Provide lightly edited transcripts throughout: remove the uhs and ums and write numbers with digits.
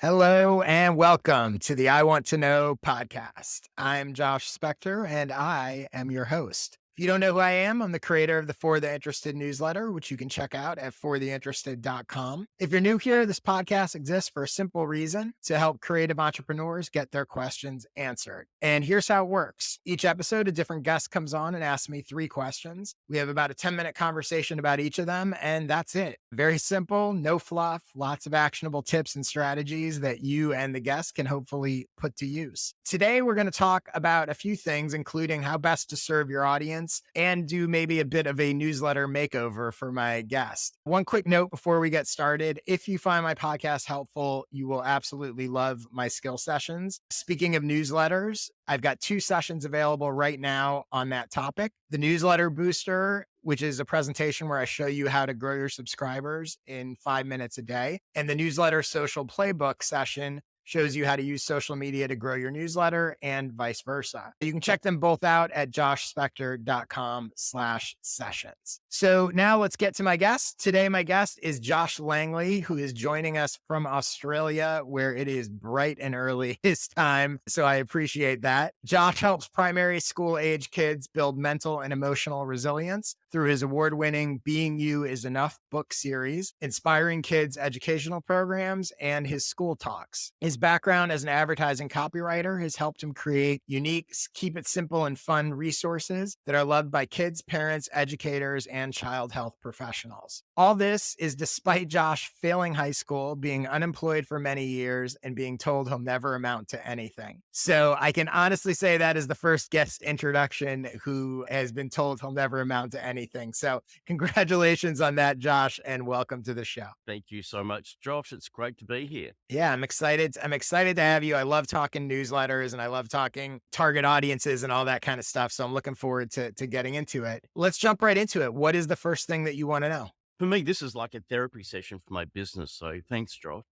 Hello and welcome to the I Want to Know podcast. I'm Josh Spector and I am your host. If you don't know who I am, I'm the creator of the For the Interested newsletter, which you can check out at fortheinterested.com. If you're new here, this podcast exists for a simple reason: to help creative entrepreneurs get their questions answered. And here's how it works. Each episode, a different guest comes on and asks me 3 questions. We have about a 10-minute conversation about each of them, and that's it. Very simple, no fluff, lots of actionable tips and strategies that you and the guest can hopefully put to use. Today, we're going to talk about a few things, including how best to serve your audience and do maybe a bit of a newsletter makeover for my guest. One quick note before we get started: if you find my podcast helpful, you will absolutely love my skill sessions. Speaking of newsletters, I've got 2 sessions available right now on that topic. The newsletter booster, which is a presentation where I show you how to grow your subscribers in 5 minutes a day. And the newsletter social playbook session shows you how to use social media to grow your newsletter and vice versa. You can check them both out at joshspector.com/sessions. So now let's get to my guest. Today, my guest is Josh Langley, who is joining us from Australia, where it is bright and early his time. So I appreciate that. Josh helps primary school age kids build mental and emotional resilience through his award-winning Being You Is Enough book series, inspiring kids' educational programs, and his school talks. His background as an advertising copywriter has helped him create unique, keep it simple and fun resources that are loved by kids, parents, educators, and child health professionals. All this is despite Josh failing high school, being unemployed for many years, and being told he'll never amount to anything. So I can honestly say that is the first guest introduction who has been told he'll never amount to anything. So congratulations on that, Josh, and welcome to the show. Thank you so much, Josh. It's great to be here. Yeah, I'm excited. I'm excited to have you. I love talking newsletters and I love talking target audiences and all that kind of stuff. So I'm looking forward to getting into it. Let's jump right into it. What is the first thing that you want to know? For me, this is like a therapy session for my business. So thanks, Josh.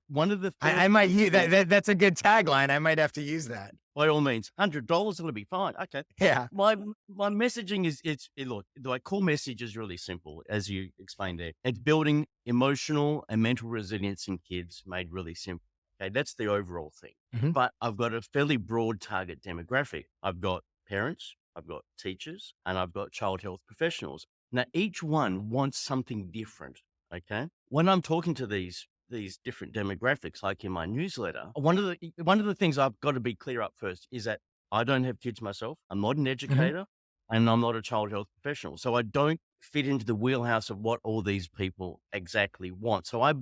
One of the first I might things, use that's a good tagline. I might have to use that. by all means, $100 going to be fine. Okay. Yeah. My messaging is look, the core message is really simple, as you explained there. It's building emotional and mental resilience in kids made really simple. Okay, that's the overall thing. Mhm. But I've got a fairly broad target demographic. I've got parents, I've got teachers, and I've got child health professionals. Now, each one wants something different. Okay. When I'm talking to these different demographics, like in my newsletter, one of the things I've got to be clear up first is that I don't have kids myself. I'm not an Mhm. educator and I'm not a child health professional. So I don't fit into the wheelhouse of what all these people exactly want. So I'm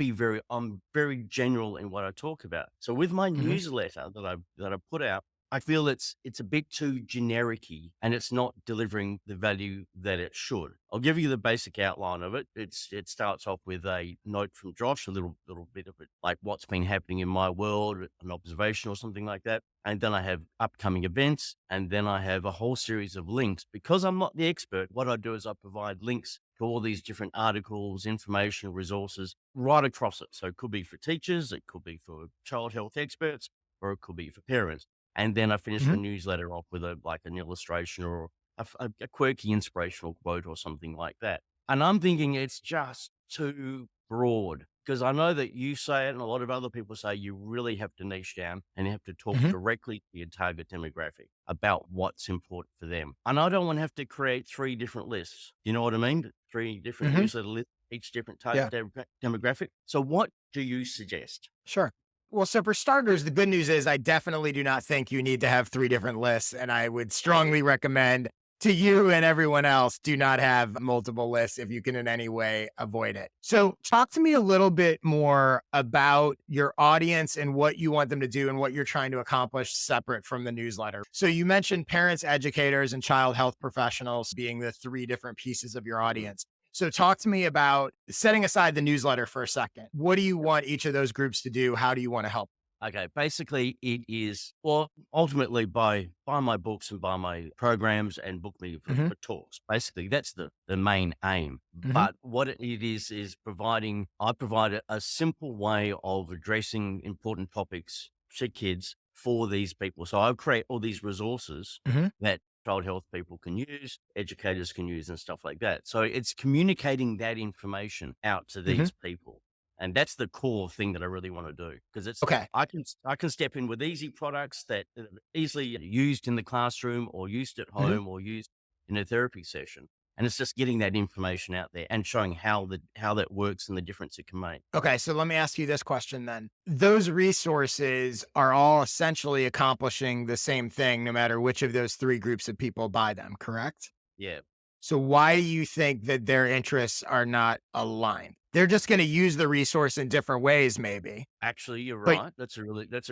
very general in what I talk about. So with my Mhm. newsletter that I put out, I feel it's a bit too generic-y and it's not delivering the value that it should. I'll give you the basic outline of it. It starts off with a note from Josh, a little bit of it, like what's been happening in my world, an observation or something like that. And then I have upcoming events, and then I have a whole series of links. Because I'm not the expert, what I do is I provide links to all these different articles, informational resources right across it. So it could be for teachers, it could be for child health experts, or it could be for parents. And then I finish the Mhm. newsletter off with an illustration or a quirky inspirational quote or something like that. And I'm thinking it's just too broad, because I know that you say it and a lot of other people say you really have to niche down and you have to talk Mhm. directly to your target demographic about what's important for them. And I don't want to have to create 3 different lists. You know what I mean? 3 different Mhm. newsletter lists, each different target Yeah. demographic. So what do you suggest? Sure. Well, so for starters, the good news is I definitely do not think you need to have 3 different lists. And I would strongly recommend to you and everyone else, do not have multiple lists if you can in any way avoid it. So talk to me a little bit more about your audience and what you want them to do and what you're trying to accomplish separate from the newsletter. So you mentioned parents, educators, and child health professionals being the 3 different pieces of your audience. So talk to me about, setting aside the newsletter for a second. What do you want each of those groups to do? How do you want to help? Okay, basically it is, well, ultimately buy my books and buy my programs and book me Hmm. for talks. Basically, that's the main aim. Hmm. But what it is providing, I provide a simple way of addressing important topics to kids for these people. So I create all these resources Hmm. that child health people can use, educators can use, and stuff like that. So it's communicating that information out to Hmm. these people. And that's the core thing that I really want to do, because Okay. I can step in with easy products that are easily used in the classroom or used at Mhm. home or used in a therapy session. And it's just getting that information out there and showing how that works and the difference it can make. Okay, so let me ask you this question then. Those resources are all essentially accomplishing the same thing no matter which of those three groups of people buy them, correct? Yeah. So why do you think that their interests are not aligned? They're just going to use the resource in different ways, maybe. Actually, you're But right. That's a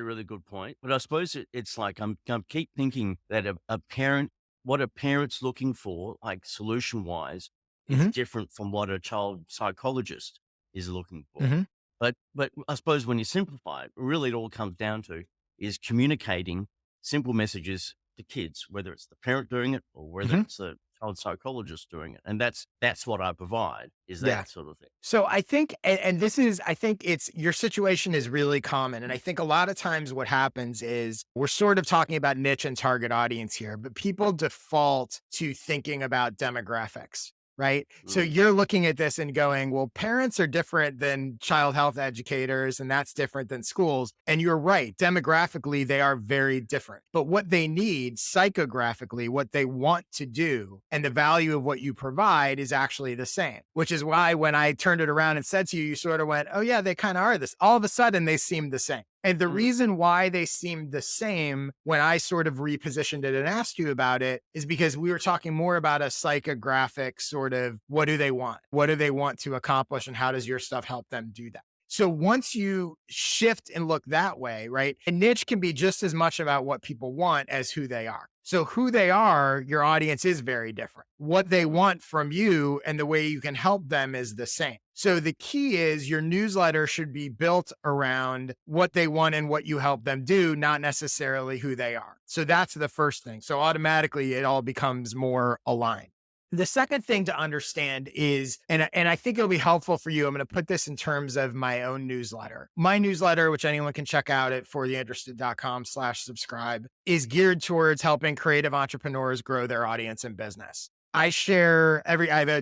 really good point. But I suppose it's like I'm keep thinking that a parent, what a parent's looking for, like solution wise, is Mhm, different from what a child psychologist is looking for. mhm, But I suppose when you simplify it, really it all comes down to is communicating simple messages to kids, whether it's the parent doing it or whether mhm. it's a child psychologist doing it. And that's what I provide, is Yeah. that sort of thing. So I think, and this is, I think it's your situation is really common. And I think a lot of times what happens is we're sort of talking about niche and target audience here, but people default to thinking about demographics. Right. So Mm, you're looking at this and going, well, parents are different than child health educators, and that's different than schools. And you're right. Demographically, they are very different. But what they need psychographically, what they want to do, and the value of what you provide is actually the same, which is why when I turned it around and said to you, you sort of went, oh, yeah, they kind of are this. All of a sudden, they seem the same. And the mm, reason why they seemed the same when I sort of repositioned it and asked you about it is because we were talking more about a psychographic sort of what do they want? What do they want to accomplish? And how does your stuff help them do that? So once you shift and look that way, right? A niche can be just as much about what people want as who they are. So who they are, your audience is very different. What they mm. want from you and the way you can help them is the same. So the key is your newsletter should be built around what they want and what you help them do, not necessarily who they are. So that's the first thing. So automatically it all becomes more aligned. The second thing to understand is, and I think it'll be helpful for you. I'm going to put this in terms of my own newsletter. My newsletter, which anyone can check out at fortheinterested.com/subscribe, is geared towards helping creative entrepreneurs grow their audience and business. I have a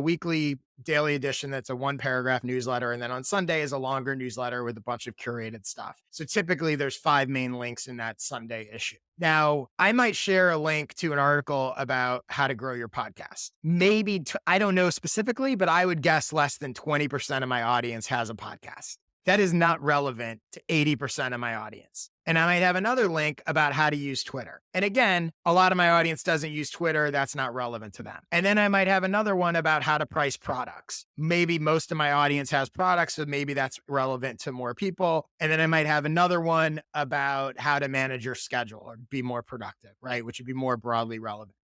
weekly daily edition that's a one paragraph newsletter. And then on Sunday is a longer newsletter with a bunch of curated stuff. So typically there's 5 main links in that Sunday issue. Now, I might share a link to an article about how to grow your podcast. Maybe, I don't know specifically, but I would guess less than 20% of my audience has a podcast. That is not relevant to 80% of my audience. And I might have another link about how to use Twitter. And again, a lot of my audience doesn't use Twitter. That's not relevant to them. And then I might have another one about how to price products. Maybe most of my audience has products, so maybe that's relevant to more people. And then I might have another one about how to manage your schedule or be more productive, right? Which would be more broadly relevant.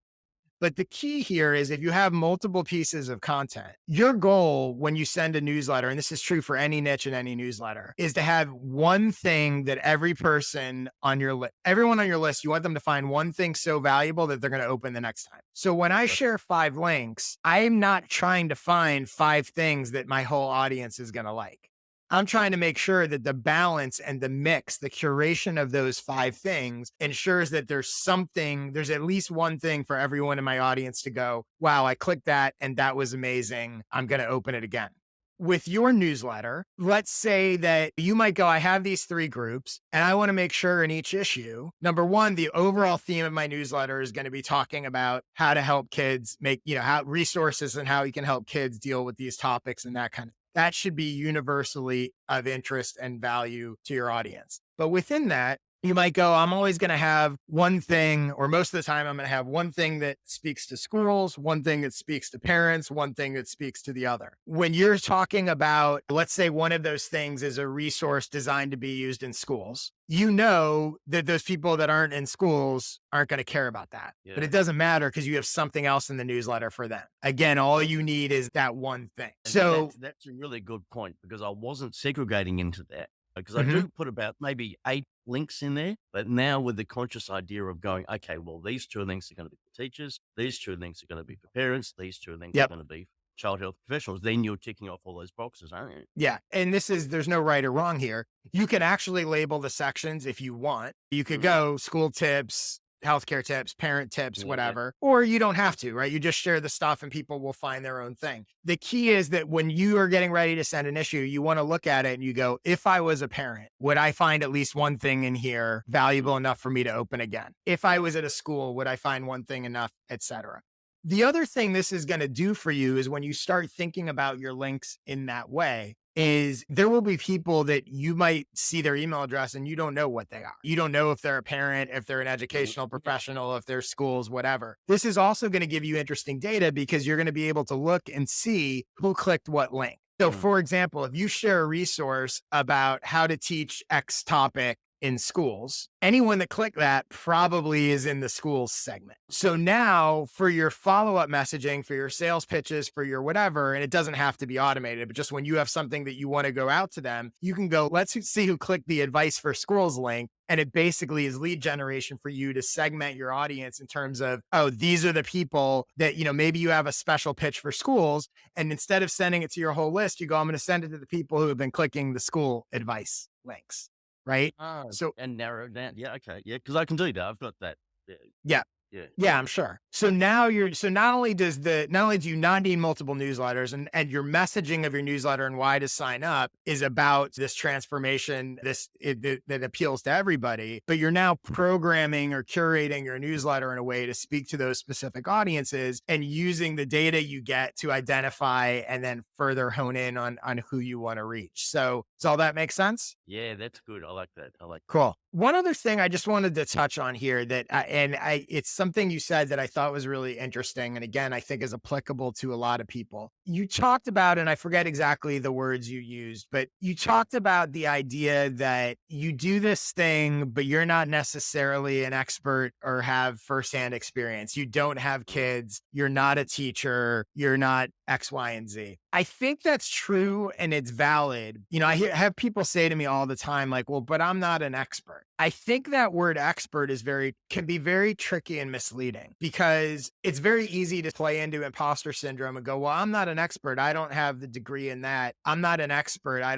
But the key here is if you have multiple pieces of content, your goal when you send a newsletter, and this is true for any niche and any newsletter, is to have one thing that everyone on your list, you want them to find one thing so valuable that they're going to open the next time. So when I share 5 links, I'm not trying to find 5 things that my whole audience is going to like. I'm trying to make sure that the balance and the mix, the curation of those 5 things ensures that there's at least one thing for everyone in my audience to go, wow, I clicked that and that was amazing. I'm going to open it again. With your newsletter, let's say that you might go, I have these 3 groups and I want to make sure in each issue, number one, the overall theme of my newsletter is going to be talking about how to help kids how resources and how you can help kids deal with these topics and that should be universally of interest and value to your audience. But within that, you might go, I'm always going to have one thing, or most of the time, I'm going to have one thing that speaks to schools, one thing that speaks to parents, one thing that speaks to the other. When you're talking about, let's say one of those things is a resource designed to be used in schools, you know that those people that aren't in schools aren't going to care about that. But Yeah. it doesn't matter because you have something else in the newsletter for them. Again, all you need is that one thing. And So, that's a really good point, because I wasn't segregating into that, because I mhm. do put about maybe 8 links in there, but now with the conscious idea of going, okay, well, these 2 links are going to be for teachers, these 2 links are going to be for parents, these 2 links are Yep. going to be for child health professionals. Then you're ticking off all those boxes, aren't you? Yeah. And there's no right or wrong here. You can actually label the sections if you want. You could Mm, go school tips, healthcare tips, parent tips, Yeah, yeah. whatever, or you don't have to, right? You just share the stuff and people will find their own thing. The key is that when you are getting ready to send an issue, you want to look at it and you go, if I was a parent, would I find at least one thing in here valuable enough for me to open again? If I was at a school, would I find one thing enough, etc.? The other thing this is going to do for you is when you start thinking about your links in that way, is there will be people that you might see their email address and you don't know what they are. You don't know if they're a parent, if they're an educational professional, if they're schools, whatever. This is also going to give you interesting data because you're going to be able to look and see who clicked what link. So, for example, if you share a resource about how to teach X topic in schools, anyone that clicked that probably is in the schools segment. So now for your follow-up messaging, for your sales pitches, for your whatever, and it doesn't have to be automated, but just when you have something that you want to go out to them, you can go, let's see who clicked the advice for schools link. And it basically is lead generation for you to segment your audience in terms of, oh, these are the people that, maybe you have a special pitch for schools. And instead of sending it to your whole list, you go, I'm going to send it to the people who have been clicking the school advice links. Right. Oh, So, and narrow it down. Yeah, okay. Yeah, because I can do that. I've got that. Yeah, yeah. yeah. Yeah, I'm sure. So now not only do you not need multiple newsletters and your messaging of your newsletter and why to sign up is about this transformation, that appeals to everybody, but you're now programming or curating your newsletter in a way to speak to those specific audiences and using the data you get to identify and then further hone in on who you want to reach. So does all that make sense? Yeah, that's good. I like that. I like that. Cool. One other thing I just wanted to touch on here it's something you said that I thought was really interesting. And again, I think is applicable to a lot of people. You talked about, and I forget exactly the words you used, but you talked about the idea that you do this thing, but you're not necessarily an expert or have firsthand experience. You don't have kids. You're not a teacher. You're not X, Y, and Z. I think that's true and it's valid. Have people say to me all the time, like, well, but I'm not an expert. I think that word expert can be very tricky and misleading because it's very easy to play into imposter syndrome and go, well, I'm not an expert. I don't have the degree in that. I'm not an expert. I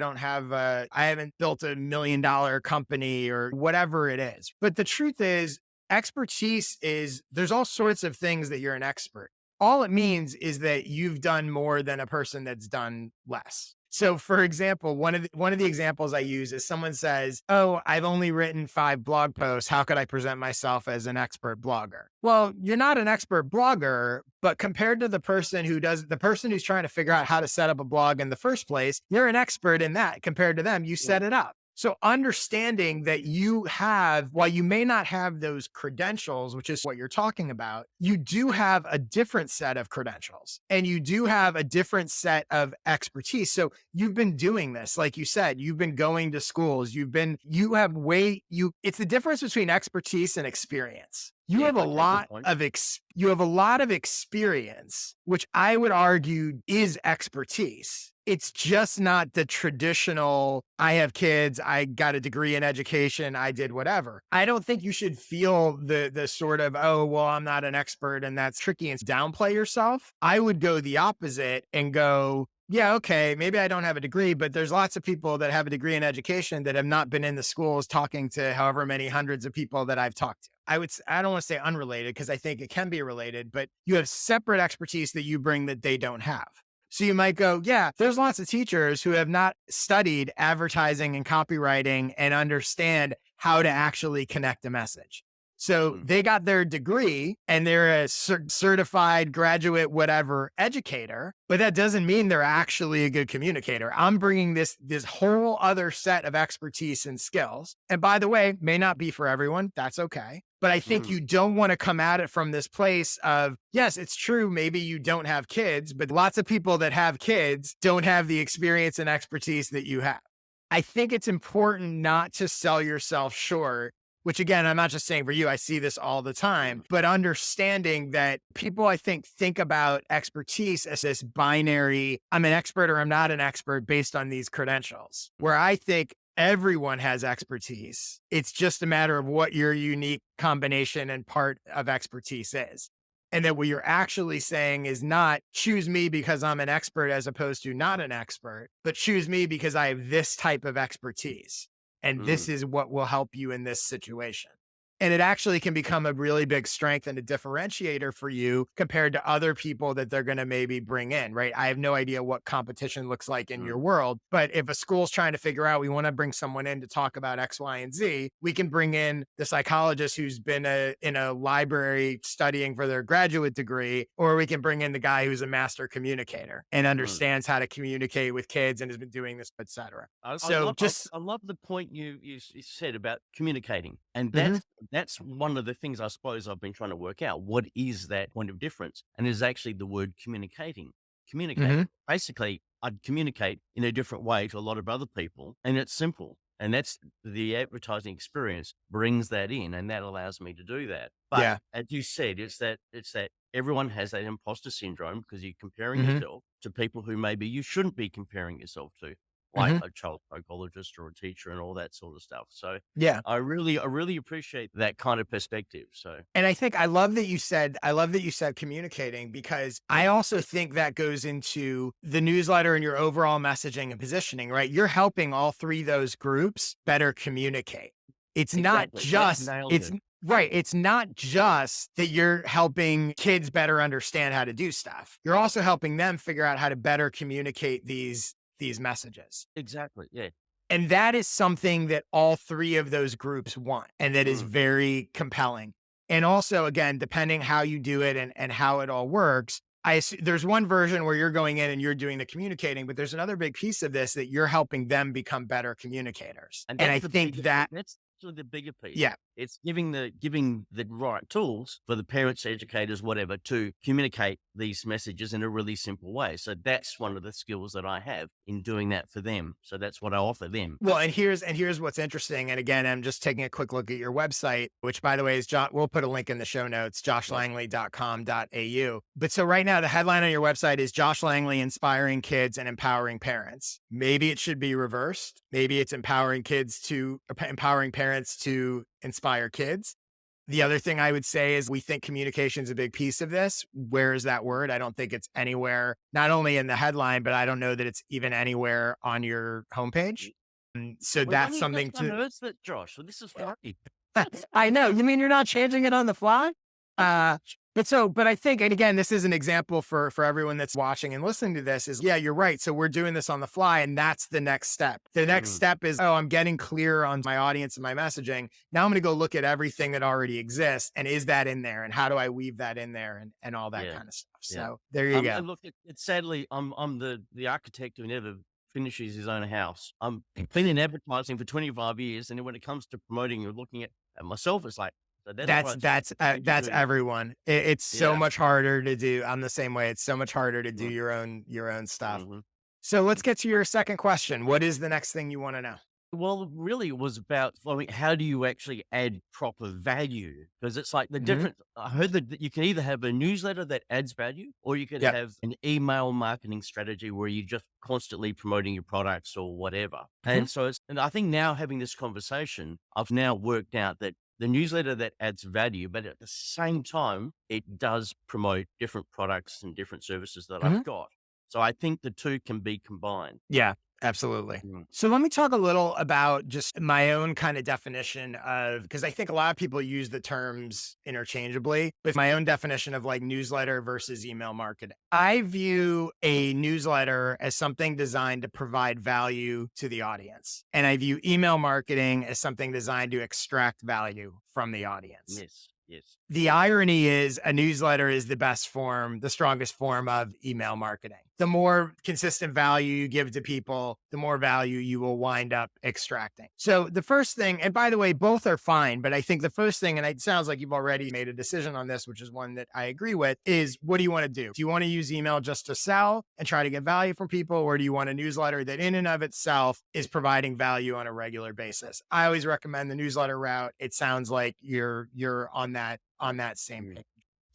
haven't built $1 million company or whatever it is. But the truth is, expertise is there's all sorts of things that you're an expert. All it means is that you've done more than a person that's done less. So for example, one of the examples I use is someone says, oh, I've only written 5 blog posts. How could I present myself as an expert blogger? Well, you're not an expert blogger, but compared to the person who's trying to figure out how to set up a blog in the first place, you're an expert in that. Compared to them, you set it up. So understanding that while you may not have those credentials, which is what you're talking about, you do have a different set of credentials and you do have a different set of expertise. So you've been doing this, like you said, you've been going to schools, it's the difference between expertise and experience. You have a lot of experience, which I would argue is expertise. It's just not the traditional, I have kids, I got a degree in education, I did whatever. I don't think you should feel the sort of, oh, well, I'm not an expert and that's tricky and downplay yourself. I would go the opposite and go, yeah, okay, maybe I don't have a degree, but there's lots of people that have a degree in education that have not been in the schools talking to however many hundreds of people that I've talked to. I don't want to say unrelated because I think it can be related, but you have separate expertise that you bring that they don't have. So you might go, yeah, there's lots of teachers who have not studied advertising and copywriting and understand how to actually connect a message. So they got their degree and they're a certified graduate, whatever educator, but that doesn't mean they're actually a good communicator. I'm bringing this whole other set of expertise and skills. And by the way, may not be for everyone. That's okay. But I think you don't want to come at it from this place of, yes, it's true. Maybe you don't have kids, but lots of people that have kids don't have the experience and expertise that you have. I think it's important not to sell yourself short, which again, I'm not just saying for you, I see this all the time, but understanding that people, I think about expertise as this binary, I'm an expert or I'm not an expert based on these credentials, where I think everyone has expertise. It's just a matter of what your unique combination and part of expertise is. And that what you're actually saying is not choose me because I'm an expert as opposed to not an expert, but choose me because I have this type of expertise. And this is what will help you in this situation. And it actually can become a really big strength and a differentiator for you compared to other people that they're going to maybe bring in, right? I have no idea what competition looks like in your Mm, world, but if a school's trying to figure out, we want to bring someone in to talk about X, Y, and Z, we can bring in the psychologist who's been in a library studying for their graduate degree, or we can bring in the guy who's a master communicator and mm. understands how to communicate with kids and has been doing this, et cetera. I So love just, I love the point you said about communicating, and Mhm, that's one of the things I suppose I've been trying to work out. What is that point of difference? And is actually the word communicating. mhm, Communicating. Basically, I'd communicate in a different way to a lot of other people, and it's simple. And that's the advertising experience brings that in, and that allows me to do that. But yeah, as you said, it's that everyone has that imposter syndrome because you're comparing mhm, yourself to people who maybe you shouldn't be comparing yourself to, like mhm, a child psychologist or a teacher and all that sort of stuff. So yeah. I really appreciate that kind of perspective. So And I think I love that you said communicating, because I also think that goes into the newsletter and your overall messaging and positioning, right? You're helping all three of those groups better communicate. It's not exactly, that just nailed it's it. right, it's not just that you're helping kids better understand how to do stuff. You're also helping them figure out how to better communicate these messages. Exactly, yeah. And that is something that all three of those groups want, and that is Mm, very compelling. And also, again, depending how you do it and how it all works, there's one version where you're going in and you're doing the communicating, but there's another big piece of this that you're helping them become better communicators. and And I think that, that's sort of the bigger piece. yeah, It's giving the right tools for the parents, educators, whatever, to communicate these messages in a really simple way. So that's one of the skills that I have in doing that for them. So that's what I offer them. well, and here's what's interesting. And again, I'm just taking a quick look at your website, which by the way is we'll put a link in the show notes, Right. joshlangley.com.au. But so right now the headline on your website is Josh Langley inspiring kids and empowering parents. Maybe it should be reversed. Maybe it's empowering parents to inspire kids. The other thing I would say is we think communication is a big piece of this. Where is that word? I don't think it's anywhere, not only in the headline, but I don't know that it's even anywhere on your homepage. So We've that's only just something to, unearthed it, Josh. So this is funny. I know. You mean you're not changing it on the fly? Uh, but I think, and again, this is an example for everyone that's watching and listening to this is, yeah, you're right. So we're doing this on the fly, and that's the next step. The next Mm, step is, oh, I'm getting clear on my audience and my messaging. Now I'm going to go look at everything that already exists, and is that in there, and how do I weave that in there, and all that yeah, kind of stuff. yeah. So there you go. And look, it's sadly, I'm the architect who never finishes his own house. Been in advertising for 25 years, and then when it comes to promoting or looking at myself, it's like, so that's That's right. that's Thank you that's very much. everyone. It's so Yeah. much harder to do. I'm the same way. It's so much harder to do Mm, your own stuff. mhm. So let's get to your second question. What is the next thing you want to know? Well, really, it was about following. How do you actually add proper value? Because it's like the Mhm. difference. I heard that you can either have a newsletter that adds value, or you could Yep. have an email marketing strategy where you're just constantly promoting your products or whatever. Mhm. And I think now having this conversation, I've now worked out that the newsletter that adds value, but at the same time, it does promote different products and different services that I've Mhm. got. So I think the two can be combined. Yeah, absolutely. Mm, So let me talk a little about just my own kind of definition of, because I think a lot of people use the terms interchangeably, but my own definition of like newsletter versus email marketing. I view a newsletter as something designed to provide value to the audience. And I view email marketing as something designed to extract value from the audience. yes. Yes. The irony is a newsletter is the strongest form of email marketing. The more consistent value you give to people, the more value you will wind up extracting. So the first thing, and by the way, both are fine, but I think the first thing, and it sounds like you've already made a decision on this, which is one that I agree with, is what do you want to do? Do you want to use email just to sell and try to get value from people? Or do you want a newsletter that in and of itself is providing value on a regular basis? I always recommend the newsletter route. It sounds like you're on that same Mm. page.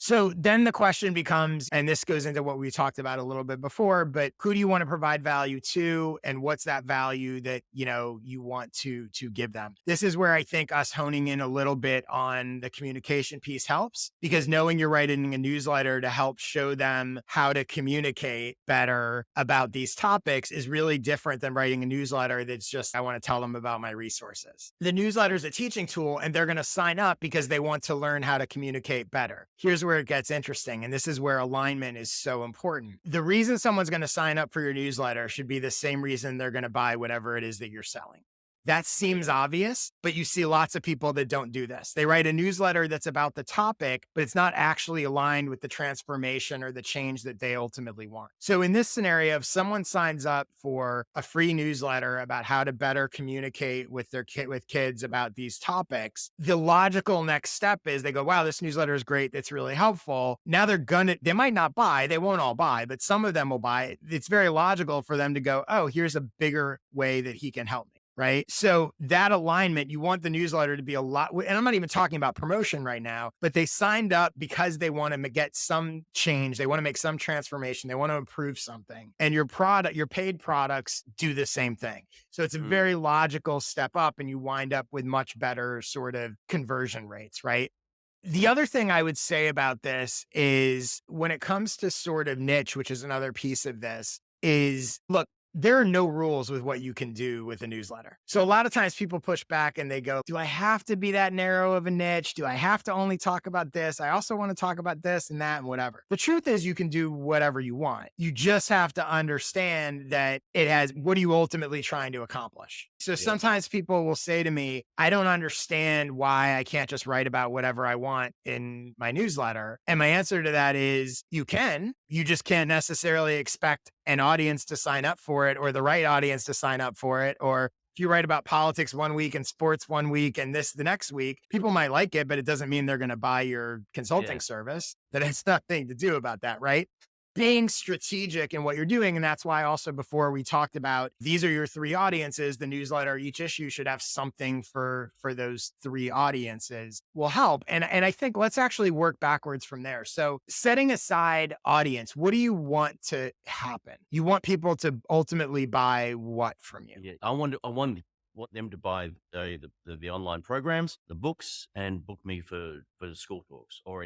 So then the question becomes, and this goes into what we talked about a little bit before, but who do you want to provide value to, and what's that value that, you want to give them? This is where I think us honing in a little bit on the communication piece helps, because knowing you're writing a newsletter to help show them how to communicate better about these topics is really different than writing a newsletter that's just, I want to tell them about my resources. The newsletter is a teaching tool, and they're going to sign up because they want to learn how to communicate better. Here's where it gets interesting. And this is where alignment is so important. The reason someone's going to sign up for your newsletter should be the same reason they're going to buy whatever it is that you're selling. That seems obvious, but you see lots of people that don't do this. They write a newsletter that's about the topic, but it's not actually aligned with the transformation or the change that they ultimately want. So in this scenario, if someone signs up for a free newsletter about how to better communicate with their with kids about these topics, the logical next step is they go, wow, this newsletter is great. It's really helpful. Now they might not buy, they won't all buy, but some of them will buy. It's very logical for them to go, oh, here's a bigger way that he can help me. Right. So that alignment, you want the newsletter to be a lot, and I'm not even talking about promotion right now, but they signed up because they want to get some change. They want to make some transformation. They want to improve something. And your paid products do the same thing. So it's a very logical step up, and you wind up with much better sort of conversion rates. Right. The other thing I would say about this is when it comes to sort of niche, which is another piece of this, is look, there are no rules with what you can do with a newsletter. So a lot of times people push back and they go, do I have to be that narrow of a niche? Do I have to only talk about this? I also want to talk about this and that and whatever. The truth is you can do whatever you want. You just have to understand that what are you ultimately trying to accomplish? So sometimes people will say to me, I don't understand why I can't just write about whatever I want in my newsletter. And my answer to that is you just can't necessarily expect an audience to sign up for it, or the right audience to sign up for it. Or if you write about politics one week and sports one week and this the next week, people might like it, but it doesn't mean they're going to buy your consulting service. That has nothing to do about that, right? Being strategic in what you're doing. And that's why also before we talked about, these are your three audiences, the newsletter, each issue should have something for those three audiences will help. And I think let's actually work backwards from there. So setting aside audience, what do you want to happen? You want people to ultimately buy what from you? Yeah, I want them to buy the online programs, the books, and book me for the school talks or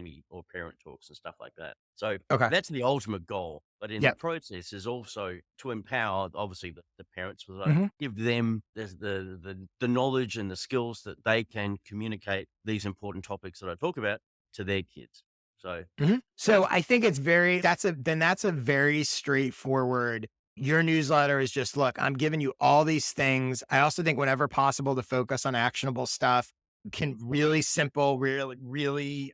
parent talks and stuff like that. So Okay. that's the ultimate goal. But in the Yep. process is also to empower, obviously, the parents, Mhm. give them the knowledge and the skills that they can communicate these important topics that I talk about to their kids. So So I think that's a very straightforward. Your newsletter is just, look, I'm giving you all these things. I also think whenever possible to focus on actionable stuff, really simple, really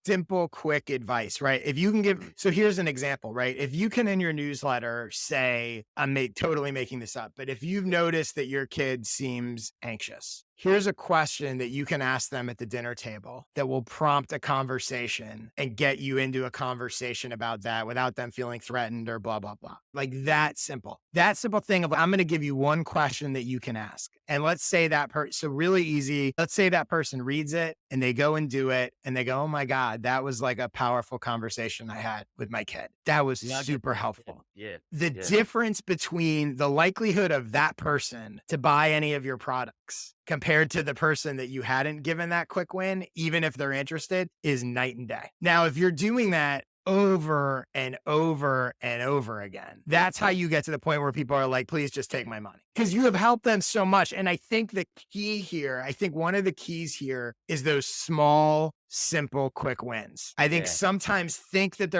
simple, quick advice, right? If you can so here's an example, right? If you can in your newsletter say, totally making this up, but if you've noticed that your kid seems anxious, here's a question that you can ask them at the dinner table that will prompt a conversation and get you into a conversation about that without them feeling threatened or blah, blah, blah. Like that simple thing of, I'm going to give you one question that you can ask. And let's say so really easy. Let's say that person reads it and they go and do it and they go, oh my God, that was like a powerful conversation I had with my kid. That was super helpful. Yeah. The difference between the likelihood of that person to buy any of your products compared to the person that you hadn't given that quick win, even if they're interested, is night and day. Now, if you're doing that over and over and over again, that's how you get to the point where people are like, please just take my money, because you have helped them so much. And I think one of the keys here is those small, simple, quick wins. I think sometimes think that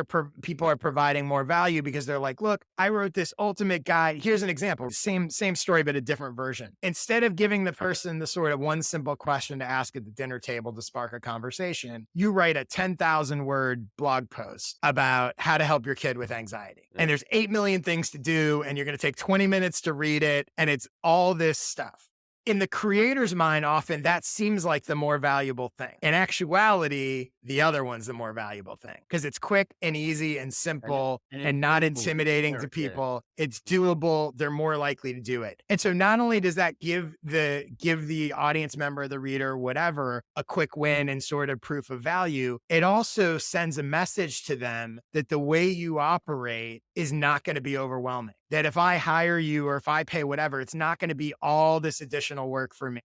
people are providing more value because they're like, look, I wrote this ultimate guide. Here's an example, same story, but a different version. Instead of giving the person the sort of one simple question to ask at the dinner table to spark a conversation, you write a 10,000 word blog post about how to help your kid with anxiety. And there's 8 million things to do, and you're going to take 20 minutes to read it. And it's all this stuff. in the creator's mind, often that seems like the more valuable thing. In actuality, the other one's the more valuable thing because it's quick and easy and And simple it's and not doable, it's intimidating to generic, yeah. people. It's doable. They're more likely to do it. And so not only does that give the audience member, the reader, whatever, a quick win and sort of proof of value, it also sends a message to them that the way you operate is not going to be overwhelming. That if I hire you or if I pay whatever, it's not going to be all this additional work for me.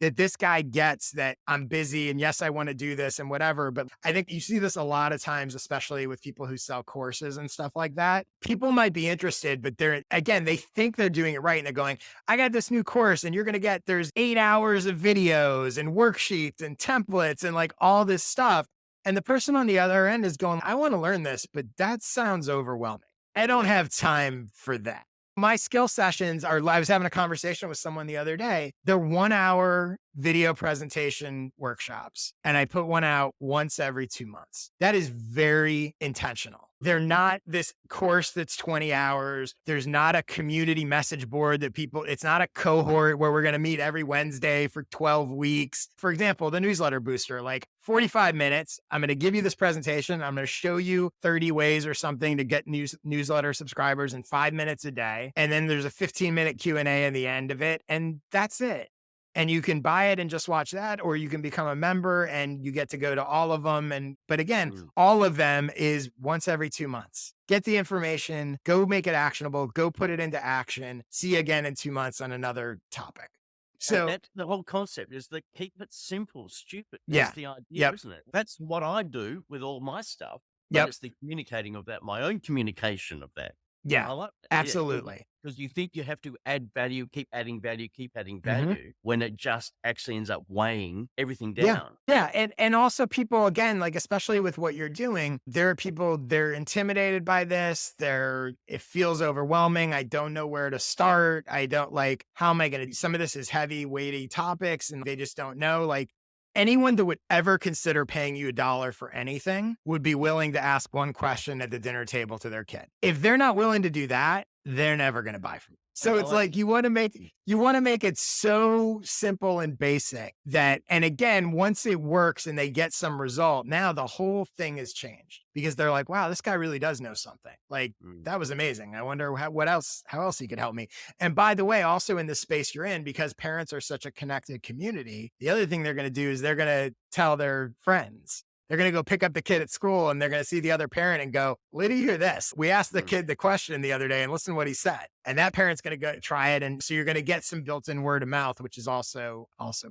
That this guy gets that I'm busy and yes, I want to do this and whatever. But I think you see this a lot of times, especially with people who sell courses and stuff like that. People might be interested, but they think they're doing it right. And they're going, I got this new course and you're going to there's 8 hours of videos and worksheets and templates and like all this stuff. And the person on the other end is going, I want to learn this, but that sounds overwhelming. I don't have time for that. My skill sessions are, I was having a conversation with someone the other day. They're 1 hour video presentation workshops, and I put one out once every 2 months. That is very intentional. They're not this course that's 20 hours. There's not a community message board it's not a cohort where we're going to meet every Wednesday for 12 weeks. For example, the newsletter booster, like 45 minutes. I'm going to give you this presentation. I'm going to show you 30 ways or something to get newsletter subscribers in 5 minutes a day. And then there's a 15-minute Q&A at the end of it. And that's it. And you can buy it and just watch that, or you can become a member and you get to go to all of them. But again, all of them is once every 2 months. Get the information, go make it actionable, go put it into action. See you again in 2 months on another topic. So That's the whole concept is to keep it simple, stupid. yeah. That's the idea, Yep. isn't it? That's what I do with all my stuff. But Yep. it's the communicating of that, my own communication of that. Yeah. I like that. Absolutely. Because you think you have to add value, keep adding value, keep adding Mhm. value, when it just actually ends up weighing everything Yeah. down. Yeah. And also people, again, like, especially with what you're doing, there are people, they're intimidated by this. It feels overwhelming. I don't know where to start. I don't like, how am I going to, some of this is heavy, weighty topics and they just don't know. Like, anyone that would ever consider paying you $1 for anything would be willing to ask one question at the dinner table to their kid. If they're not willing to do that, they're never going to buy from you. So it's like you want to make it so simple and basic that, and again, once it works and they get some result, now the whole thing has changed because they're like, wow, this guy really does know something. Like that was amazing. I wonder how else he could help me. And by the way, also in the space you're in, because parents are such a connected community, the other thing they're going to do is they're going to tell their friends. They're going to go pick up the kid at school and they're going to see the other parent and go, "Did you hear this? We asked the kid the question the other day and listen to what he said." And that parent's going to go try it. And so you're going to get some built-in word of mouth, which is also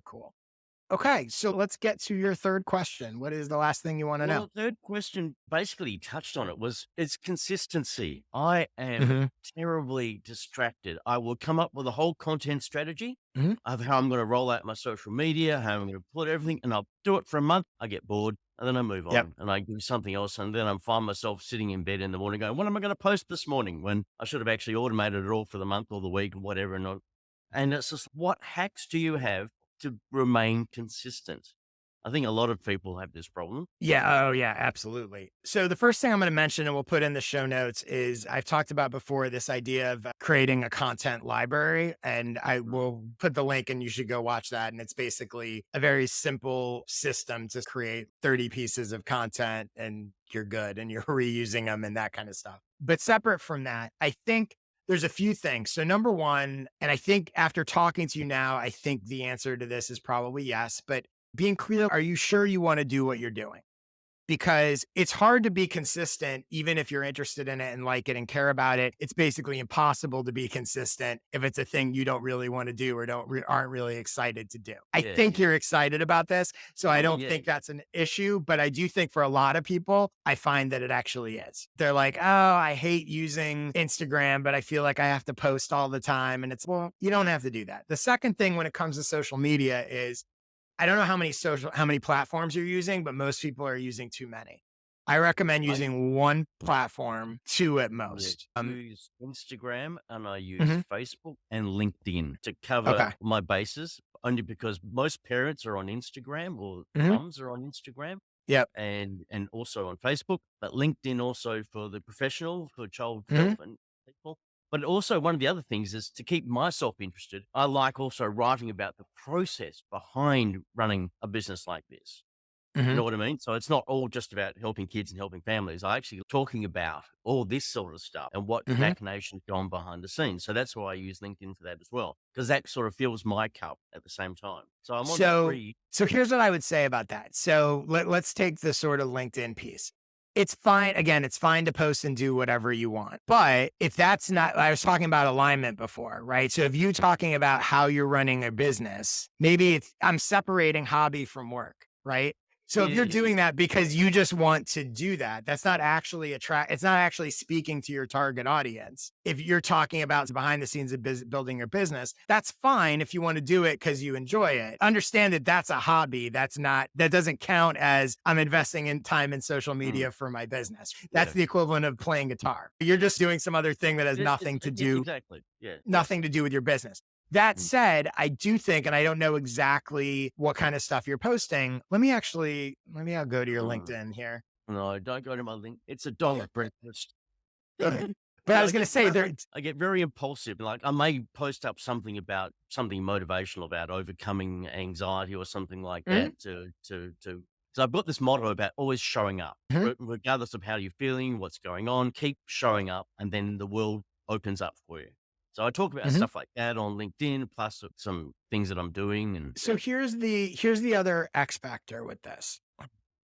cool. Okay. So let's get to your third question. What is the last thing you want to know? Well, the third question basically touched on it's consistency. I am Mhm. terribly distracted. I will come up with a whole content strategy Mhm. of how I'm going to roll out my social media, how I'm going to put everything, and I'll do it for a month. I get bored and then I move Yep. on and I do something else. And then I find myself sitting in bed in the morning going, what am I going to post this morning when I should have actually automated it all for the month or the week or whatever. And it's just, what hacks do you have to remain consistent? I think a lot of people have this problem. Yeah. Oh, yeah, absolutely. So the first thing I'm going to mention, and we'll put in the show notes, is I've talked about before this idea of creating a content library, and I will put the link and you should go watch that. And it's basically a very simple system to create 30 pieces of content and you're good and you're reusing them and that kind of stuff. But separate from that, I think there's a few things. So number one, and I think after talking to you now, I think the answer to this is probably yes, but being clear, are you sure you want to do what you're doing? Because it's hard to be consistent, even if you're interested in it and like it and care about it. It's basically impossible to be consistent if it's a thing you don't really want to do or aren't really excited to do. I Yeah. think you're excited about this, so I don't Yeah. think that's an issue, but I do think for a lot of people, I find that it actually is. They're like, oh, I hate using Instagram, but I feel like I have to post all the time. And it's, well, you don't have to do that. The second thing when it comes to social media is, I don't know how many platforms you're using, but most people are using too many. I recommend I using one platform, two at yeah, most. use Instagram and I use Mhm. Facebook and LinkedIn to cover Okay. my bases, only because most parents are on Instagram or Mhm. mums are on Instagram Yep. and also on Facebook, but LinkedIn also for the professional, for child Mhm. development people. But also one of the other things is to keep myself interested. I like also writing about the process behind running a business like this. You Mhm. know what I mean? So it's not all just about helping kids and helping families. I actually talking about all this sort of stuff and what Mhm. machinations go on behind the scenes. So that's why I use LinkedIn for that as well, because that sort of fills my cup at the same time. So I'm on So, three. so here's what I would say about that. So let's take the sort of LinkedIn piece. It's fine. Again, it's fine to post and do whatever you want. But if that's not, I was talking about alignment before, right? So if you talking about how you're running a business, maybe I'm separating hobby from work, right? So if Yeah, you're yeah, doing that because you just want to do that, that's not actually it's not actually speaking to your target audience. If you're talking about behind the scenes of building your business, that's fine if you want to do it because you enjoy it. Understand that that's a hobby. That doesn't count as I'm investing in time in social mm, media for my business. That's yeah. the equivalent of playing guitar. You're just doing some other thing that has Yeah, exactly. Yeah, yeah. nothing to do with your business. That Mm. said, I do think, and I don't know exactly what kind of stuff you're posting. Maybe I'll go to your Mm. LinkedIn here. No, don't go to my link. It's a Oh, dog breakfast. but I Yeah, was going to say there. I get very impulsive. Like I may post up something about something motivational about overcoming anxiety or something like Mhm, that so I've got this motto about always showing up, mhm, regardless of how you're feeling, what's going on, keep showing up and then the world opens up for you. So I talk about mhm. stuff like that on LinkedIn, plus some things that I'm doing and So here's the other X factor with this.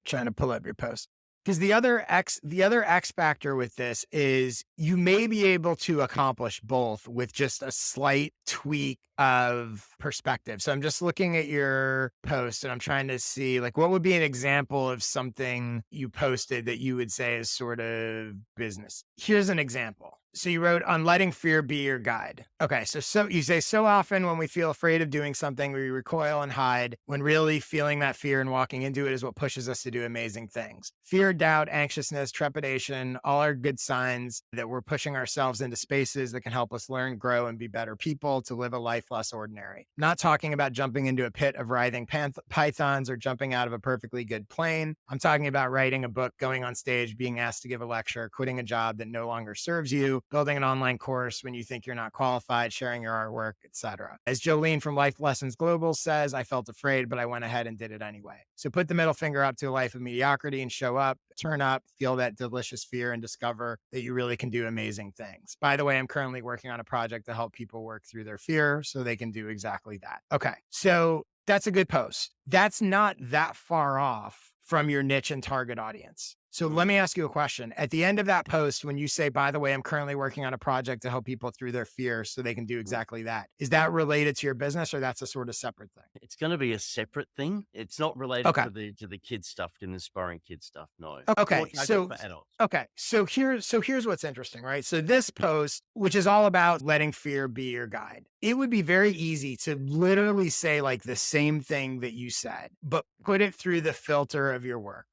Trying to pull up your post. Because the other X factor with this is you may be able to accomplish both with just a slight tweak of perspective. So I'm just looking at your post and I'm trying to see like what would be an example of something you posted that you would say is sort of business. Here's an example. So you wrote on letting fear be your guide. Okay, so you say so often when we feel afraid of doing something, we recoil and hide, when really feeling that fear and walking into it is what pushes us to do amazing things. Fear, doubt, anxiousness, trepidation, all are good signs that we're pushing ourselves into spaces that can help us learn, grow, and be better people to live a life less ordinary. Not talking about jumping into a pit of writhing pythons or jumping out of a perfectly good plane. I'm talking about writing a book, going on stage, being asked to give a lecture, quitting a job that no longer serves you, building an online course when you think you're not qualified, sharing your artwork, etc. As Jolene from Life Lessons Global says, I felt afraid, but I went ahead and did it anyway. So put the middle finger up to a life of mediocrity and show up, turn up, feel that delicious fear, and discover that you really can do amazing things. By the way, I'm currently working on a project to help people work through their fear so they can do exactly that. Okay, so that's a good post. That's not that far off from your niche and target audience. So let mm, me ask you a question. At the end of that post, when you say, by the way, I'm currently working on a project to help people through their fear so they can do mm. exactly that, is that related to your business or that's a sort of separate thing? It's gonna be a separate thing. It's not related Okay. to the kids stuff and inspiring kids stuff, no. It's more Okay. targeted for adults. So here's what's interesting, right? So this post, which is all about letting fear be your guide, it would be very easy to literally say like the same thing that you said, but put it through the filter of your work.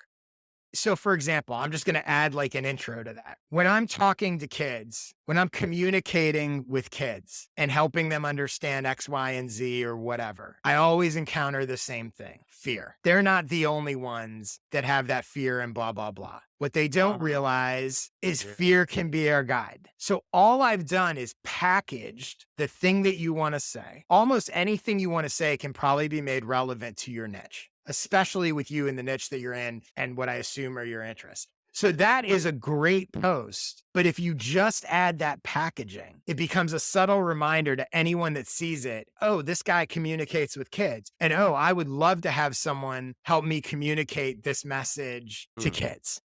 So, for example, I'm just going to add like an intro to that. When I'm talking to kids, when I'm communicating with kids and helping them understand X, Y, and Z or whatever, I always encounter the same thing, fear. They're not the only ones that have that fear and blah, blah, blah. What they don't Uh-huh. realize is Yeah. fear can be our guide. So all I've done is packaged the thing that you want to say. Almost anything you want to say can probably be made relevant to your niche, especially with you in the niche that you're in and what I assume are your interests. So that is a great post. But if you just add that packaging, it becomes a subtle reminder to anyone that sees it. Oh, this guy communicates with kids. And oh, I would love to have someone help me communicate this message to Mm. kids.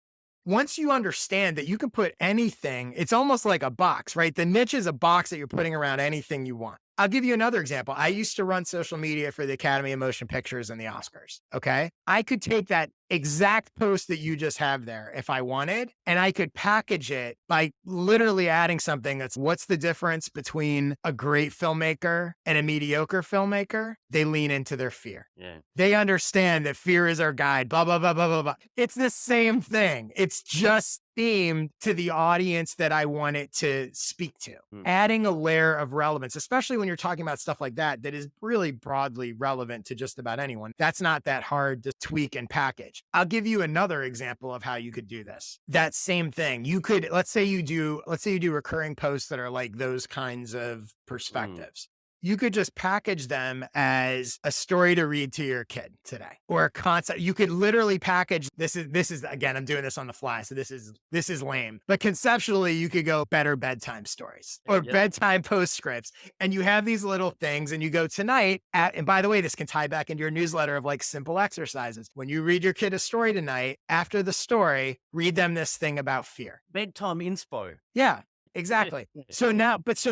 Once you understand that you can put anything, it's almost like a box, right? The niche is a box that you're putting around anything you want. I'll give you another example. I used to run social media for the Academy of Motion Pictures and the Oscars. Okay. I could take that exact post that you just have there if I wanted, and I could package it by literally adding something that's what's the difference between a great filmmaker and a mediocre filmmaker? They lean into their fear. Yeah. They understand that fear is our guide, blah, blah, blah, blah, blah, blah. It's the same thing. It's just themed to the audience that I want it to speak to. Mm. Adding a layer of relevance, especially when you're talking about stuff like that, that is really broadly relevant to just about anyone. That's not that hard to tweak and package. niche. I'll give you another example of how you could do this. That same thing. You could, let's say you do recurring posts that are like those kinds of Mm. perspectives. You could just package them as a story to read to your kid today or a concept. You could literally package this is again, I'm doing this on the fly. So this is lame, but conceptually you could go better bedtime stories or Yep. bedtime postscripts. And you have these little things and you go tonight and by the way, this can tie back into your newsletter of like simple exercises. When you read your kid a story tonight, after the story, read them this thing about fear. Bedtime inspo. Yeah, Yeah. exactly. Yeah. So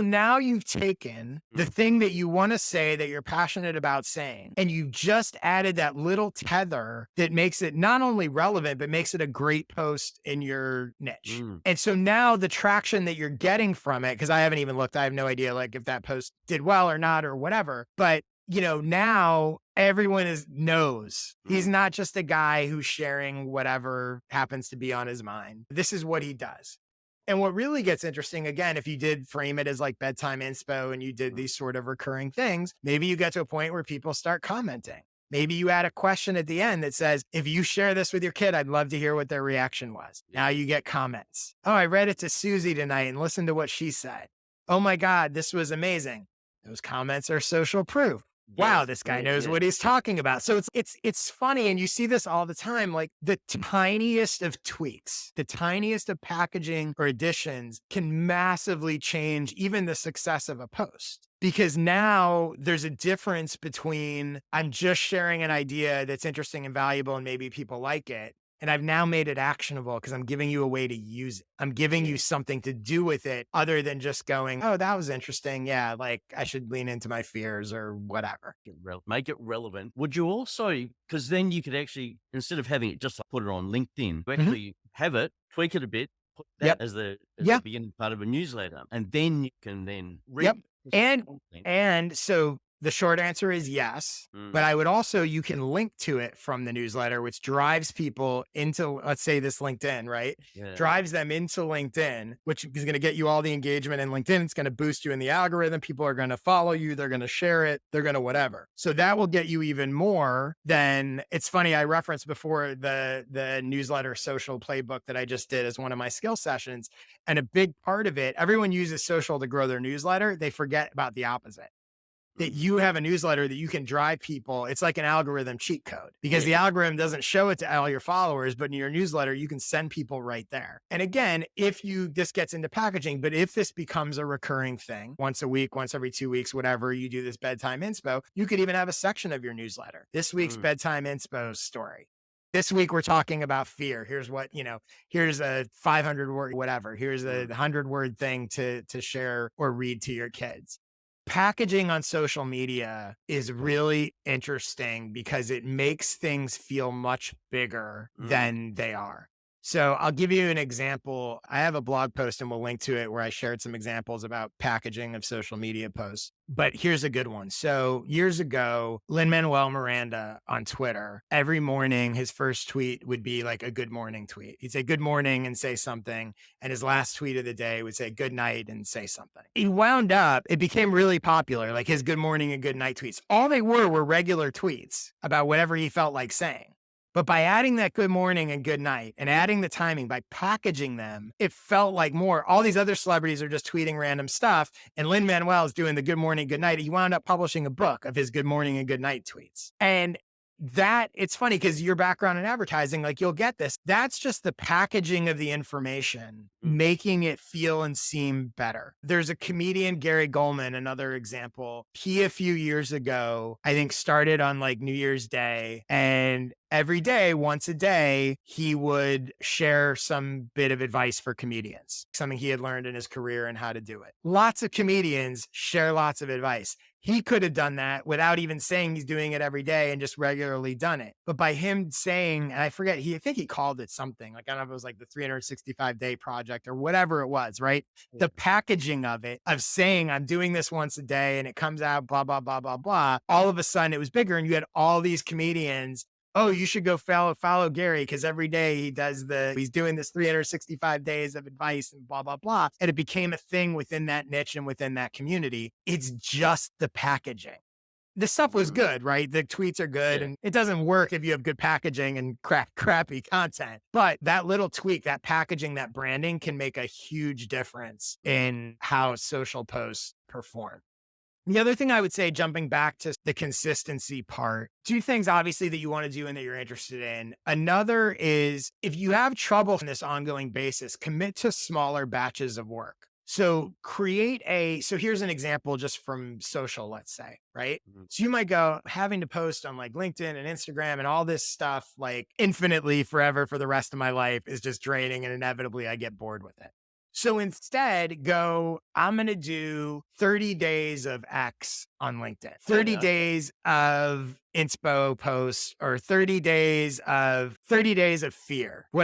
now you've taken the Mm. thing that you want to say that you're passionate about saying, and you've just added that little tether that makes it not only relevant, but makes it a great post in your niche. Mm. And so now the traction that you're getting from it, because I haven't even looked, I have no idea like if that post did well or not or whatever, but now everyone knows he's Mm. not just a guy who's sharing whatever happens to be on his mind. This is what he does. And what really gets interesting, again, if you did frame it as like bedtime inspo and you did Mm. these sort of recurring things, maybe you get to a point where people start commenting. Maybe you add a question at the end that says, if you share this with your kid, I'd love to hear what their reaction was. Yeah. Now you get comments. Oh, I read it to Susie tonight and listened to what she said. Oh my God, this was amazing. Those comments are social proof. Wow, Yes. this guy Yeah. knows Yeah. what he's talking about. So it's funny, and you see this all the time. Like the tiniest of tweaks, the tiniest of packaging or additions can massively change even the success of a post. Because now there's a difference between I'm just sharing an idea that's interesting and valuable, and maybe people like it. And I've now made it actionable because I'm giving you a way to use it. I'm giving Yeah. you something to do with it other than just going, oh, that was interesting. Yeah, like I should lean into my fears or whatever. Make it relevant. Would you also, because then you could actually, instead of having it just like put it on LinkedIn, you Mhm. actually have it, tweak it a bit, put that Yep. as the Yeah. beginning part of a newsletter, and then you can then Yep. repurpose And content. and so the short answer is yes, but Mm. I would also you can link to it from the newsletter, which drives people into, let's say, this LinkedIn, right? Yeah. Drives them into LinkedIn, which is going to get you all the engagement in LinkedIn. It's going to boost you in the algorithm. People are going to follow you. They're going to share it. They're going to whatever. So that will get you even more than. It's funny. I referenced before the newsletter social playbook that I just did as one of my skill sessions, and a big part of it. Everyone uses social to grow their newsletter. They forget about the opposite, that Mm. you have a newsletter that you can drive people. It's like an algorithm cheat code because the Yeah. algorithm doesn't show it to all your followers, but in your newsletter, you can send people right there. And again, this gets into packaging, but if this becomes a recurring thing once a week, once every 2 weeks, whatever, you do this bedtime inspo, you could even have a section of your newsletter. This week's Mm. bedtime inspo story. This week, we're talking about fear. Here's what, here's a 500 word, whatever. Here's a Mm. 100 word thing to share or read to your kids. Packaging on social media is really interesting because it makes things feel much bigger Mm. than they are. So I'll give you an example. I have a blog post and we'll link to it where I shared some examples about packaging of social media posts. But here's a good one. So years ago, Lin-Manuel Miranda on Twitter, every morning his first tweet would be like a good morning tweet. He'd say good morning and say something. And his last tweet of the day would say good night and say something. It became really popular, like his good morning and good night tweets. All they were regular tweets about whatever he felt like saying. But by adding that good morning and good night and adding the timing, by packaging them, it felt like more. All these other celebrities are just tweeting random stuff. And Lin-Manuel is doing the good morning, good night. He wound up publishing a book of his good morning and good night tweets. And it's funny because your background in advertising, like you'll get this. That's just the packaging of the information, Mm. making it feel and seem better. There's a comedian, Gary Goldman, another example. He, a few years ago, I think started on like New Year's Day, and every day, once a day, he would share some bit of advice for comedians, something he had learned in his career and how to do it. Lots of comedians share lots of advice. He could have done that without even saying he's doing it every day and just regularly done it. But by him saying, and I forget, I think he called it something, like, I don't know if it was like the 365-day project or whatever it was, right? The packaging of it, of saying, I'm doing this once a day and it comes out, blah, blah, blah, blah, blah. All of a sudden it was bigger and you had all these comedians. Oh, you should go follow Gary because every day he's doing this 365 days of advice and blah, blah, blah. And it became a thing within that niche and within that community. It's just the packaging. the stuff was Mm. good, right? The tweets are good, Yeah. and it doesn't work if you have good packaging and crappy content. But that little tweak, that packaging, that branding can make a huge difference in how social posts perform. The other thing I would say, jumping back to the consistency part, two things obviously that you want to do and that you're interested in. Another is if you have trouble on this ongoing basis, commit to smaller batches of work. So so here's an example just from social, let's say, right? Mhm. So you might go having to post on like LinkedIn and Instagram and all this stuff like infinitely forever for the rest of my life is just draining and inevitably I get bored with it. So instead, I'm going to do 30 days of X on LinkedIn, 30 Yeah. Okay. days of inspo posts or 30 days of fear, Yeah.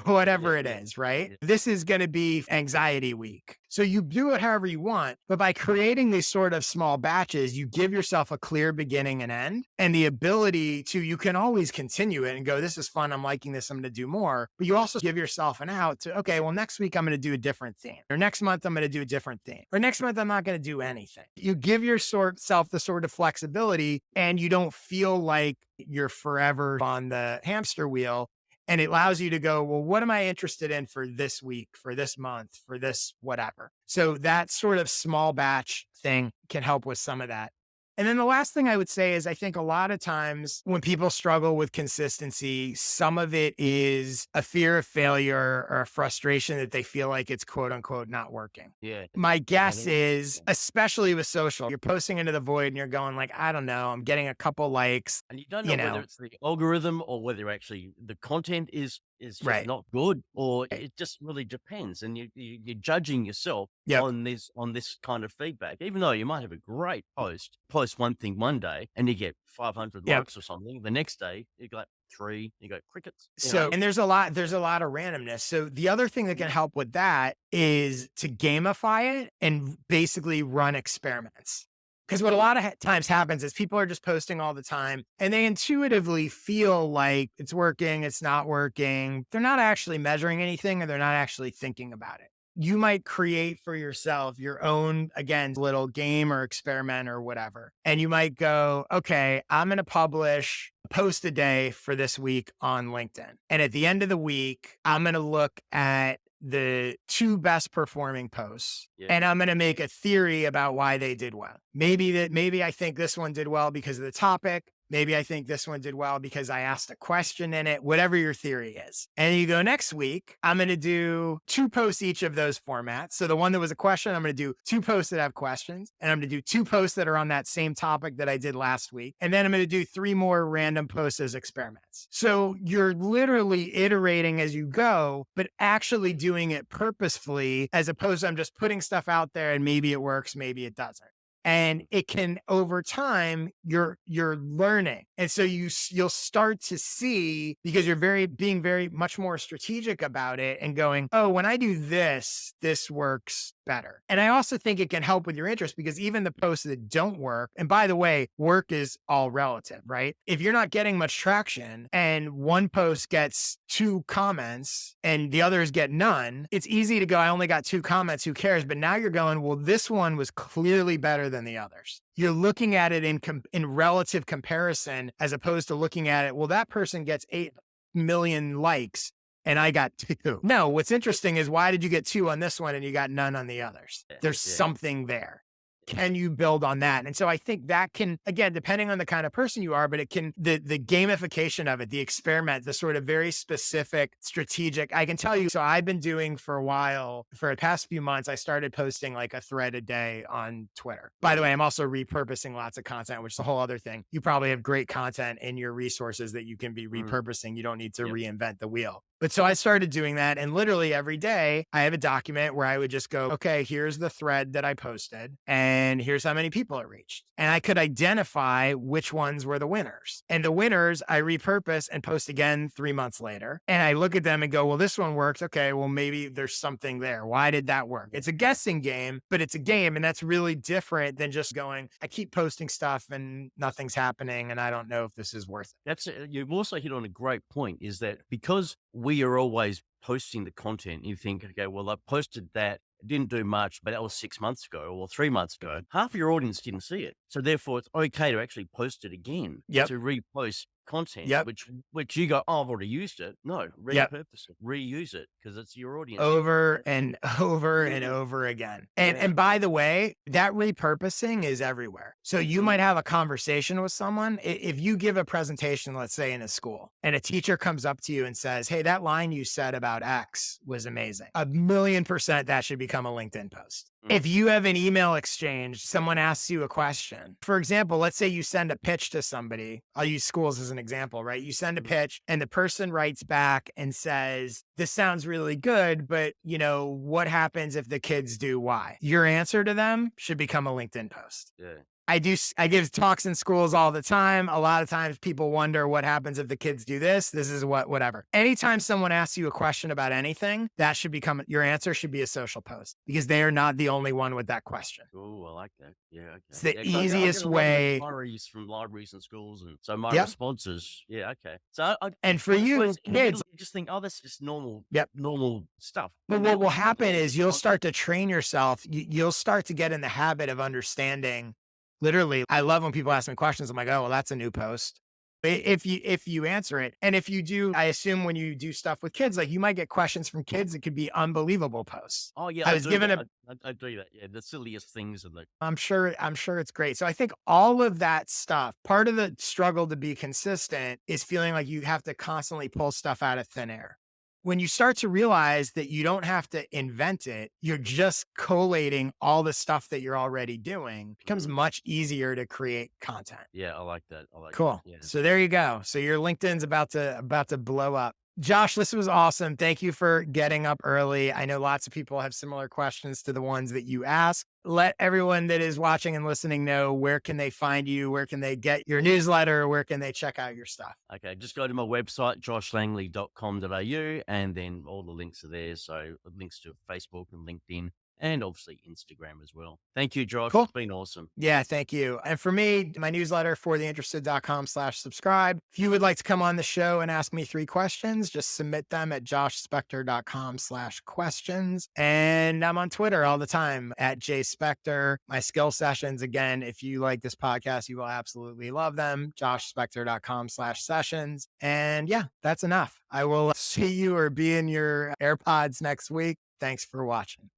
whatever it Yeah. is, right? Yeah. This is going to be anxiety week. So you do it however you want, but by creating these sort of small batches, you give yourself a clear beginning and end and the ability to, you can always continue it and go, this is fun. I'm liking this. I'm going to do more. But you also give yourself an out to, okay, well, next week I'm going to do a different theme or next month I'm going to do a different theme or next month I'm not going to do anything. You give yourself the sort of flexibility and you don't feel like you're forever on the hamster wheel. And it allows you to go, well, what am I interested in for this week, for this month, for this whatever? So that sort of small batch thing can help with some of that. And then the last thing I would say is I think a lot of times when people struggle with consistency, some of it is a fear of failure or a frustration that they feel like it's quote unquote not working. Yeah. My I guess think. is, especially with social, you're posting into the void and you're going like, I don't know, I'm getting a couple likes, And you don't know you whether know, it's the algorithm or whether actually the content is just right. not good, or Right. it just really depends. And you're judging yourself Yep. on this kind of feedback, even though you might have a great post one thing one day, and you get 500 Yep. likes or something. The next day you got three, you got crickets. So, and there's a lot of randomness. So the other thing that can help with that is to gamify it and basically run experiments. Because what a lot of times happens is people are just posting all the time and they intuitively feel like it's working, it's not working. They're not actually measuring anything and they're not actually thinking about it. You might create for yourself your own, again, little game or experiment or whatever. And you might go, okay, I'm going to publish a post a day for this week on LinkedIn. And at the end of the week, I'm going to look at the two best performing posts Yeah. and I'm going to make a theory about why they did well. Maybe I think this one did well because of the topic. Maybe I think this one did well because I asked a question in it, whatever your theory is. And you go next week, I'm going to do two posts each of those formats. So the one that was a question, I'm going to do two posts that have questions and I'm going to do two posts that are on that same topic that I did last week. And then I'm going to do three more random posts as experiments. So you're literally iterating as you go, but actually doing it purposefully as opposed to I'm just putting stuff out there and maybe it works, maybe it doesn't. And it can over time you're learning, and so you'll start to see because you're being very much more strategic about it and going, oh, when I do this works better. And I also think it can help with your interest because even the posts that don't work, and by the way, work is all relative, right? If you're not getting much traction and one post gets 2 comments and the others get none, it's easy to go, I only got 2 comments, who cares? But now you're going, well, this one was clearly better than the others. You're looking at it in relative comparison as opposed to looking at it, well, that person gets 8 million likes and I got 2. No, what's interesting is why did you get 2 on this one and you got none on the others? There's Yeah. something there. Can you build on that? And so I think that can, again, depending on the kind of person you are, but it can, the gamification of it, the experiment, the sort of very specific strategic, I can tell you, so I've been doing for a while, for the past few months, I started posting like a thread a day on Twitter. By the way, I'm also repurposing lots of content, which is a whole other thing. You probably have great content in your resources that you can be repurposing. You don't need to Yep. reinvent the wheel. But so I started doing that. And literally every day I have a document where I would just go, okay, here's the thread that I posted and here's how many people it reached. And I could identify which ones were the winners. And the winners I repurpose and post again 3 months later. And I look at them and go, well, this one works. Okay, well, maybe there's something there. Why did that work? It's a guessing game, but it's a game. And that's really different than just going, I keep posting stuff and nothing's happening. And I don't know if this is worth it. That's you've also hit on a great point, is that because we are always posting the content, you think, okay, well, I posted that, It didn't do much, but that was 6 months ago or 3 months ago. Half of your audience didn't see it. So therefore, it's okay to actually post it again, Yep. to repost content, Yep. which you go, "Oh, I've already used it." No, Yep. repurpose it, reuse it because it's your audience. Over and over and over again. And Yeah. by the way, that repurposing is everywhere. So you might have a conversation with someone. If you give a presentation, let's say in a school, and a teacher comes up to you and says, "Hey, that line you said about X was amazing." 1,000,000% that should become a LinkedIn post. If you have an email exchange, someone asks you a question. For example, let's say you send a pitch to somebody. I'll use schools as an example, right? You send a pitch and the person writes back and says, "This sounds really good, but what happens if the kids do Y?" Your answer to them should become a LinkedIn post. Yeah. I give talks in schools all the time. A lot of times people wonder what happens if the kids do this. This is whatever. Anytime someone asks you a question about anything, that should become your answer should be a social post because they are not the only one with that question. Oh, I like that. Yeah, okay. It's the 'Cause I get easiest a lot of way. inquiries from libraries and schools, and so my Yep. response is, yeah, okay. So And for I you, suppose in the middle, kids, you just think, "Oh, that's just normal yep. normal stuff." But what will happen is you'll start to train yourself. You'll start to get in the habit of understanding. Literally, I love when people ask me questions. I'm like, "Oh, well, that's a new post." If you answer it, and if you do, I assume when you do stuff with kids, like you might get questions from kids that could be unbelievable posts. Oh, yeah, I I was do given that. a. I do that. Yeah, the silliest things and the I'm sure it's great. So I think all of that stuff. Part of the struggle to be consistent is feeling like you have to constantly pull stuff out of thin air. When you start to realize that you don't have to invent it, you're just collating all the stuff that you're already doing, it becomes much easier to create content. Yeah, I like that. I like that. Cool. Yeah. So there you go. So your LinkedIn's about to blow up. Josh, this was awesome. Thank you for getting up early. I know lots of people have similar questions to the ones that you asked. Let everyone that is watching and listening know where can they find you, where can they get your newsletter, where can they check out your stuff. Okay, just go to my website, joshlangley.com.au, and then all the links are there. So links to Facebook and LinkedIn and obviously Instagram as well. Thank you, Josh. Cool. It's been awesome. Yeah, thank you. And for me, my newsletter, fortheinterested.com/subscribe. If you would like to come on the show and ask me 3 questions, just submit them at joshspector.com/questions. And I'm on Twitter all the time at jspector. My skill sessions, again, if you like this podcast, you will absolutely love them. joshspector.com/sessions. And yeah, that's enough. I will see you or be in your AirPods next week. Thanks for watching.